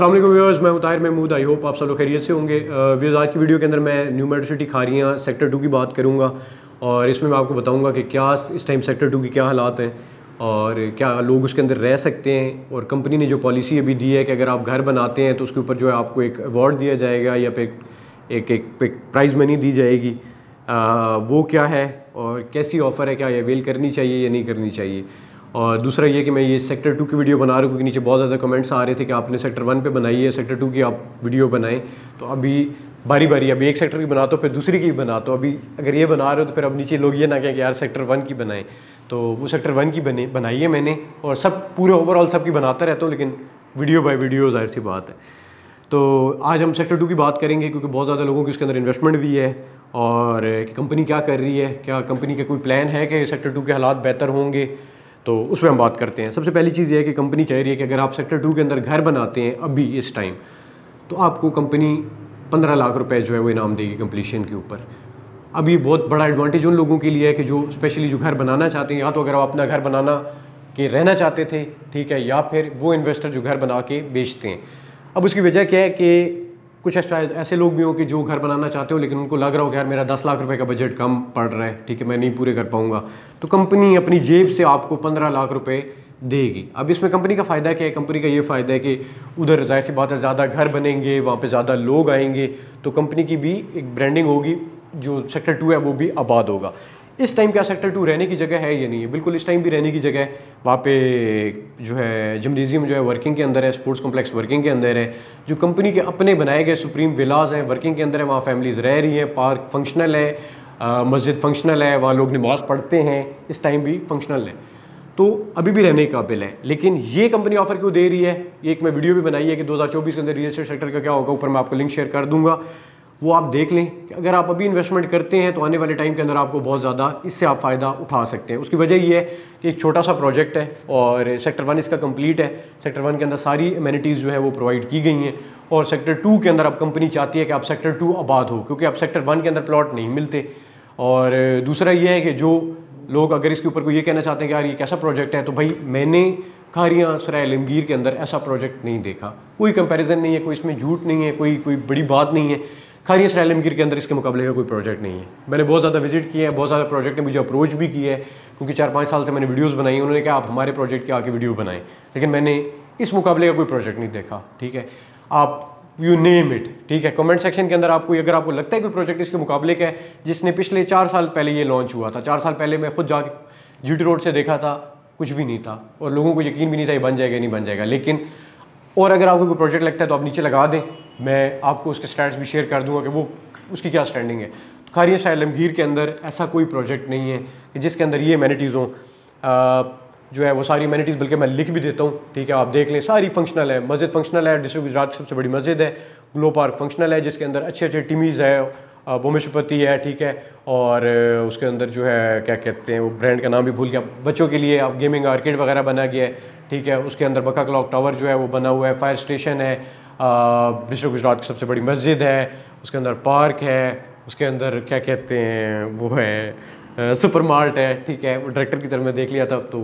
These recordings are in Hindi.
अस्सलाम वालेकुम व्यूअर्स, मैं ताहिर महमूद। आई होप आप सब लोग खैरियत से होंगे। व्यूअर्स, आज की वीडियो के अंदर मैं new metro city Kharian sector 2 की बात करूँगा और इसमें मैं आपको बताऊँगा कि क्या इस टाइम सेक्टर 2 की क्या हालात हैं और क्या लोग उसके अंदर रह सकते हैं। और कंपनी ने जो पॉलिसी अभी दी है कि अगर आप घर बनाते हैं तो उसके ऊपर जो है आपको एक अवार्ड दिया जाएगा या फिर एक प्राइज़ मनी दी जाएगी। वो क्या है और कैसी ऑफ़र है, क्या ये अवेल करनी चाहिए या नहीं करनी चाहिए। और दूसरा ये कि मैं ये सेक्टर 2 की वीडियो बना रहा हूँ क्योंकि नीचे बहुत ज़्यादा कमेंट्स आ रहे थे कि आपने सेक्टर 1 पे बनाई है, सेक्टर 2 की आप वीडियो बनाएं। तो अभी बारी बारी, अभी एक सेक्टर की बनाता हूँ फिर दूसरी की बना, तो अभी अगर ये बना रहे हो तो फिर अब नीचे लोग ये ना कहें कि यार सेक्टर 1 की बनाएं। तो वो सेक्टर 1 की बनाई है मैंने और सब पूरे ओवरऑल सब की बनाता रहता हूँ, लेकिन वीडियो बाय वीडियो ज़ाहिर सी बात है। तो आज हम सेक्टर 2 की बात करेंगे क्योंकि बहुत ज़्यादा लोगों की उसके अंदर इन्वेस्टमेंट भी है और कंपनी क्या कर रही है, क्या कंपनी का कोई प्लान है कि सेक्टर 2 के हालात बेहतर होंगे, तो उस पर हम बात करते हैं। सबसे पहली चीज़ ये है कि कंपनी कह रही है कि अगर आप सेक्टर 2 के अंदर घर बनाते हैं अभी इस टाइम, तो आपको कंपनी 15 लाख रुपए जो है वो इनाम देगी कंप्लीशन के ऊपर। अभी बहुत बड़ा एडवांटेज उन लोगों के लिए है कि जो स्पेशली जो घर बनाना चाहते हैं, या तो अगर आप अपना घर बनाना के रहना चाहते थे, ठीक है, या फिर वो इन्वेस्टर जो घर बना के बेचते हैं। अब उसकी वजह क्या है कि कुछ शायद ऐसे लोग भी हो कि जो घर बनाना चाहते हो लेकिन उनको लग रहा हो कि यार मेरा 10 लाख रुपए का बजट कम पड़ रहा है, ठीक है, मैं नहीं पूरे कर पाऊंगा, तो कंपनी अपनी जेब से आपको 15 लाख रुपए देगी। अब इसमें कंपनी का फ़ायदा क्या है? कंपनी का ये फ़ायदा है कि उधर जाहिर सी बात है ज़्यादा घर बनेंगे, वहाँ पे ज़्यादा लोग आएंगे, तो कंपनी की भी एक ब्रांडिंग होगी, जो सेक्टर 2 है वो भी आबाद होगा। इस टाइम क्या सेक्टर 2 रहने की जगह है या नहीं है? बिल्कुल इस टाइम भी रहने की जगह है। वहाँ पे जो है जिम्नेजियम जो है वर्किंग के अंदर है, स्पोर्ट्स कॉम्प्लेक्स वर्किंग के अंदर है, जो कंपनी के अपने बनाए गए सुप्रीम विलाज हैं वर्किंग के अंदर है, वहाँ फैमिलीज़ रह रही हैं, पार्क फंक्शनल है, मस्जिद फंक्शनल है, वहाँ लोग नमाज़ पढ़ते हैं, इस टाइम भी फंक्शनल है, तो अभी भी रहने के काबिल है। लेकिन ये कंपनी ऑफर क्यों दे रही है? एक मैं वीडियो भी बनाई है कि 2024 के अंदर रियल एस्टेट सेक्टर का क्या होगा, ऊपर मैं आपको लिंक शेयर कर दूंगा, वो आप देख लें कि अगर आप अभी इन्वेस्टमेंट करते हैं तो आने वाले टाइम के अंदर आपको बहुत ज़्यादा इससे आप फ़ायदा उठा सकते हैं। उसकी वजह ये है कि एक छोटा सा प्रोजेक्ट है और सेक्टर 1 इसका कंप्लीट है। सेक्टर 1 के अंदर सारी एमिनिटीज़ जो है वो प्रोवाइड की गई हैं और सेक्टर 2 के अंदर अब कंपनी चाहती है कि आप सेक्टर 2 आबाद हो, क्योंकि अब सेक्टर 1 के अंदर प्लॉट नहीं मिलते। और दूसरा ये है कि जो लोग अगर इसके ऊपर कोई ये कहना चाहते हैं कि यार ये कैसा प्रोजेक्ट है, तो भाई मैंने खारियाँ सराय आलमगीर के अंदर ऐसा प्रोजेक्ट नहीं देखा, कोई कंपैरिजन नहीं है, कोई इसमें झूठ नहीं है, कोई बड़ी बात नहीं है। खारियाँ सराय आलमगीर के अंदर इसके मुकाबले का कोई प्रोजेक्ट नहीं है। मैंने बहुत ज़्यादा विजिट किया है, बहुत ज़्यादा प्रोजेक्ट ने मुझे अप्रोच भी किया है, क्योंकि 4-5 साल से मैंने वीडियोज़ बनाई, उन्होंने कहा आप हमारे प्रोजेक्ट के आके वीडियो बनाएं, लेकिन मैंने इस मुकाबले का कोई प्रोजेक्ट नहीं देखा। ठीक है, आप यू नेम इट, ठीक है, कमेंट सेक्शन के अंदर आपको अगर आपको लगता है कोई प्रोजेक्ट इसके मुकाबले का है जिसने पिछले 4 साल पहले ये लॉन्च हुआ था, 4 साल पहले मैं खुद जाके GT रोड से देखा था, कुछ भी नहीं था और लोगों को यकीन भी नहीं था ये बन जाएगा नहीं बन जाएगा। लेकिन और अगर आपको कोई प्रोजेक्ट लगता है तो आप नीचे लगा दें, मैं आपको उसके स्टैट्स भी शेयर कर दूंगा कि वो उसकी क्या स्टैंडिंग है। तो खारियाँ सराय आलमगीर के अंदर ऐसा कोई प्रोजेक्ट नहीं है कि जिसके अंदर ये एमिनिटीज़ हों, जो है वो सारी एमिनिटीज़, बल्कि मैं लिख भी देता हूँ, ठीक है, आप देख लें, सारी फंक्शनल है। मस्जिद फंक्शनल है, डिस्ट्रिक्ट गुजरात की सबसे बड़ी मस्जिद है। ग्लो पार्क फंक्शनल है जिसके अंदर अच्छे अच्छे टीमीज़ है, बोमेशुपति है, ठीक है, और उसके अंदर जो है क्या कहते हैं वो ब्रांड का नाम भी भूल गया, बच्चों के लिए आप गेमिंग आर्केड वगैरह बना गया है, ठीक है। उसके अंदर बका क्लॉक टावर जो है वो बना हुआ है, फायर स्टेशन है, डिस्ट्रिक्ट गुजरात की सबसे बड़ी मस्जिद है, उसके अंदर पार्क है, उसके अंदर क्या कहते हैं वो है सुपर मार्ट है, ठीक है। वो डायरेक्टर की तरफ मैं देख लिया था तो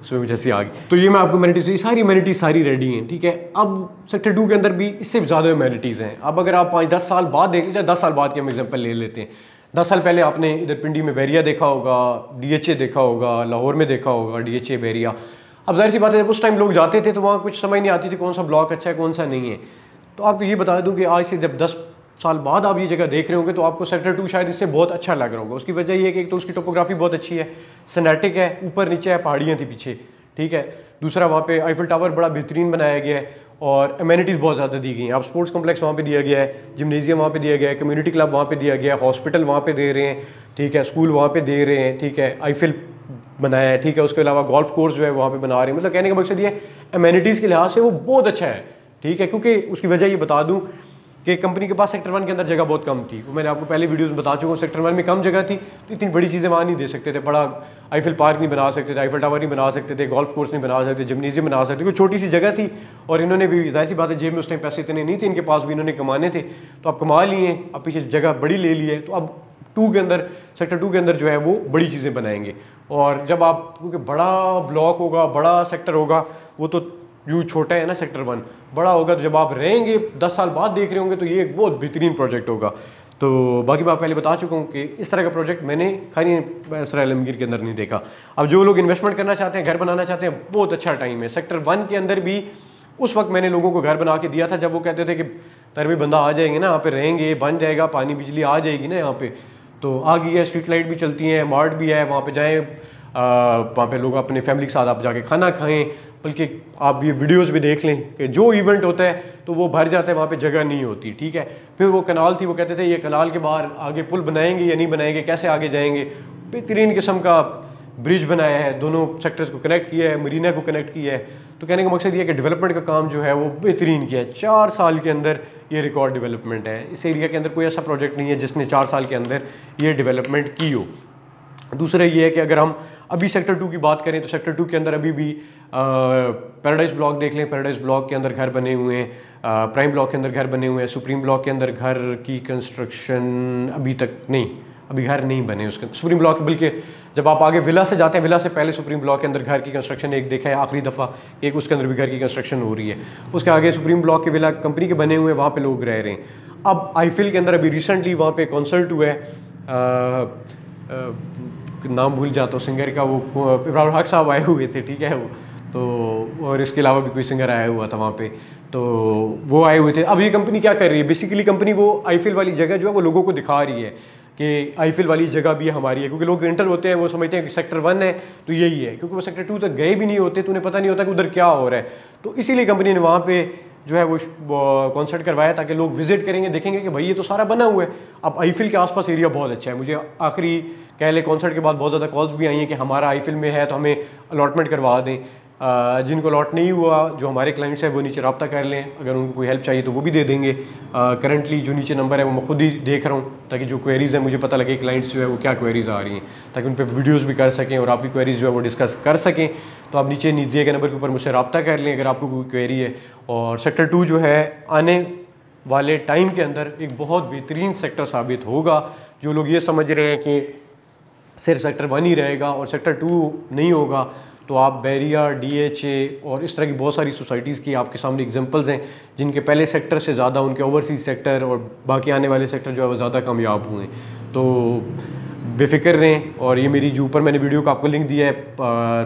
इसमें मुझे हंसी आ गई। तो ये मैं आपको एमिनिटीज़ सारी रेडी हैं, ठीक है। अब सेक्टर 2 के अंदर भी इससे ज़्यादा एमिनिटीज़ हैं। अब अगर आप 5-10 साल बाद देख लीजिए, 10 साल बाद की हम एग्जाम्पल ले लेते हैं। 10 साल पहले आपने इधर पिंडी में बैरिया देखा होगा, DHA देखा होगा, लाहौर में देखा होगा DHA बैरिया। अब जाहिर सी बात है उस टाइम लोग जाते थे तो वहाँ कुछ समझ नहीं आती थी कौन सा ब्लॉक अच्छा है कौन सा नहीं है। तो आपको ये बता दूँ कि आज से जब 10 साल बाद आप ये जगह देख रहे होंगे तो आपको सेक्टर 2 शायद इससे बहुत अच्छा लग रहा होगा। उसकी वजह ये है कि एक तो उसकी टोपोग्राफी बहुत अच्छी है, सिनेटिक है, ऊपर नीचे है, पहाड़ियाँ थी पीछे, ठीक है। दूसरा वहाँ पे आईफिल टावर बड़ा बेहतरीन बनाया गया है और एमिनिटीज़ बहुत ज़्यादा दी गई हैं। आप स्पोर्ट्स कॉम्प्लेक्स वहाँ पे दिया गया है, जिम्नेजियम वहाँ पे दिया गया है, कम्युनिटी क्लब वहाँ पे दिया गया है, हॉस्पिटल वहाँ पे दे रहे हैं, ठीक है, स्कूल वहाँ पे दे रहे हैं, ठीक है, आईफिल बनाया है, ठीक है। उसके अलावा गोल्फ कोर्स जो है वहाँ पे बना रहे हैं। मतलब कहने का मकसद ये एमिनिटीज़ के लिहाज से वो बहुत अच्छा है, ठीक है। क्योंकि उसकी वजह ये बता दूँ कि कंपनी के पास सेक्टर 1 के अंदर जगह बहुत कम थी, वो मैंने आपको पहले वीडियोस में बता चुका हूँ। सेक्टर 1 में कम जगह थी तो इतनी बड़ी चीज़ें वहाँ नहीं दे सकते थे, बड़ा आईफिल पार्क नहीं बना सकते थे, आईफिल टावर नहीं बना सकते थे, गोल्फ कोर्स नहीं बना सकते, जिम्नेजियम बना सकते, कोई छोटी सी जगह थी। और इन्होंने भी जाहिर सी बात है जेब में उस टाइम पैसे इतने नहीं थे इनके पास भी, इन्होंने कमाने थे तो अब कमा लिए, अब पीछे जगह बड़ी ले ली है, तो अब 2 के अंदर सेक्टर 2 के अंदर जो है वो बड़ी चीज़ें बनाएंगे। और जब आप क्योंकि बड़ा ब्लॉक होगा, बड़ा सेक्टर होगा, वो तो जो छोटा है ना सेक्टर 1, बड़ा होगा तो जब आप रहेंगे 10 साल बाद देख रहे होंगे तो ये एक बहुत बेहतरीन प्रोजेक्ट होगा। तो बाकी मैं पहले बता चुका हूँ कि इस तरह का प्रोजेक्ट मैंने खानी असरा आलमगीर के अंदर नहीं देखा। अब जो लोग इन्वेस्टमेंट करना चाहते हैं, घर बनाना चाहते हैं, बहुत अच्छा टाइम है। सेक्टर 1 के अंदर भी उस वक्त मैंने लोगों को घर बना के दिया था जब वो कहते थे कि तरवी बंदा आ जाएंगे ना, यहाँ पे रहेंगे, बन जाएगा, पानी बिजली आ जाएगी ना यहाँ पे, तो आ गई है, स्ट्रीट लाइट भी चलती हैं, मार्ट भी है, वहाँ पे जाएँ, वहाँ पे लोग अपने फैमिली के साथ आप जाके खाना खाएं। बल्कि आप ये वीडियोस भी देख लें कि जो इवेंट होता है तो वो भर जाता है, वहाँ पे जगह नहीं होती, ठीक है। फिर वो कनाल थी, वो कहते थे ये कनाल के बाहर आगे पुल बनाएंगे या नहीं बनाएंगे, कैसे आगे जाएंगे। बेहतरीन किस्म का ब्रिज बनाया है, दोनों सेक्टर्स को कनेक्ट किया है, मरीना को कनेक्ट किया है। तो कहने का मकसद ये है कि डेवलपमेंट का काम जो है वो बेहतरीन किया है। 4 साल के अंदर ये रिकॉर्ड डेवलपमेंट है। इस एरिया के अंदर कोई ऐसा प्रोजेक्ट नहीं है जिसने 4 साल के अंदर ये डेवलपमेंट की हो। दूसरा ये है कि अगर हम अभी सेक्टर 2 की बात करें तो सेक्टर 2 के अंदर अभी भी पैराडाइज ब्लॉक देख लें, पैराडाइज ब्लॉक के अंदर घर बने हुए हैं, प्राइम ब्लॉक के अंदर घर बने हुए हैं, सुप्रीम ब्लॉक के अंदर घर की कंस्ट्रक्शन अभी तक नहीं, अभी घर नहीं बने उसके सुप्रीम ब्लॉक। बल्कि जब आप आगे विला से जाते हैं, विला से पहले सुप्रीम ब्लॉक के अंदर घर की कंस्ट्रक्शन एक देखा है आखिरी दफ़ा, एक उसके अंदर भी घर की कंस्ट्रक्शन हो रही है। उसके आगे सुप्रीम ब्लॉक के विला कंपनी के बने हुए हैं, वहाँ पे लोग रह रहे हैं। अब आईफिल के अंदर अभी रिसेंटली वहाँ पे कॉन्सर्ट हुआ है, नाम भूल जाता हूँ सिंगर का, वो इब्राहिम हक साहब आए हुए थे, ठीक है वो तो, और इसके अलावा भी कोई सिंगर आया हुआ था वहाँ पे, तो वो आए हुए थे। अब ये कंपनी क्या कर रही है, बेसिकली कंपनी वो आईफिल वाली जगह जो है वो लोगों को दिखा रही है कि आईफिल वाली जगह भी हमारी है, क्योंकि लोग एंटर होते हैं वो समझते हैं कि सेक्टर 1 है तो यही है, क्योंकि वो सेक्टर 2 तक गए भी नहीं होते तो उन्हें पता नहीं होता कि उधर क्या हो रहा है। तो इसीलिए कंपनी ने वहाँ पे जो है वो कॉन्सर्ट करवाया ताकि लोग विजिट करेंगे, देखेंगे कि भाई ये तो सारा बना हुआ है। अब आईफिल के आसपास एरिया बहुत अच्छा है। मुझे आखिरी कह ले कॉन्सर्ट के बाद बहुत ज़्यादा कॉल्स भी आई हैं कि हमारा आईफिल में है तो हमें अलॉटमेंट करवा दें। जिनको अलॉट नहीं हुआ, जो हमारे क्लाइंट्स हैं वो नीचे रब्ता कर लें, अगर उनको कोई हेल्प चाहिए तो वो भी दे देंगे। करंटली जो नीचे नंबर है वो मैं खुद ही देख रहा हूँ ताकि जो क्वेरीज़ हैं मुझे पता लगे क्लाइंट्स जो है वो क्या क्वेरीज़ आ रही हैं, ताकि उन पर वीडियोज़ भी कर सकें और आपकी क्वेरीज़ जो है वो डिस्कस कर सकें। तो आप नीचे दिए गए नंबर के ऊपर मुझसे रब्ता कर लें अगर आपको कोई क्वेरी है। और सेक्टर 2 जो है आने वाले टाइम के अंदर एक बहुत बेहतरीन सेक्टर साबित होगा। जो लोग ये समझ रहे हैं कि सिर्फ सेक्टर 1 ही रहेगा और सेक्टर 2 नहीं होगा, तो आप बैरिया, DHA और इस तरह की बहुत सारी सोसाइटीज़ की आपके सामने एग्जांपल्स हैं जिनके पहले सेक्टर से ज़्यादा उनके ओवरसीज सेक्टर और बाकी आने वाले सेक्टर जो है वो ज़्यादा कामयाब हुए। तो बेफिक्र रहें। और ये मेरी जो ऊपर मैंने वीडियो का आपको लिंक दिया है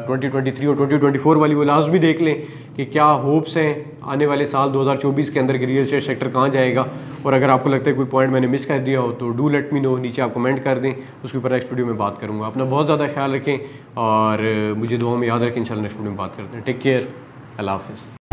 2023 और 2024 वाली, वो लाजमी देख लें कि क्या होप्स हैं आने वाले साल 2024 के अंदर कि रियल एस्टेट सेक्टर कहाँ जाएगा। और अगर आपको लगता है कोई पॉइंट मैंने मिस कर दिया हो तो डू लेट मी नो, नीचे आप कमेंट कर दें, उसके ऊपर नेक्स्ट वीडियो में बात करूँगा। अपना बहुत ज़्यादा ख्याल रखें और मुझे दुआ में याद रखें। इंशाल्लाह नेक्स्ट वीडियो में बात करते हैं। टेक केयर, अल्लाह हाफ़िज़।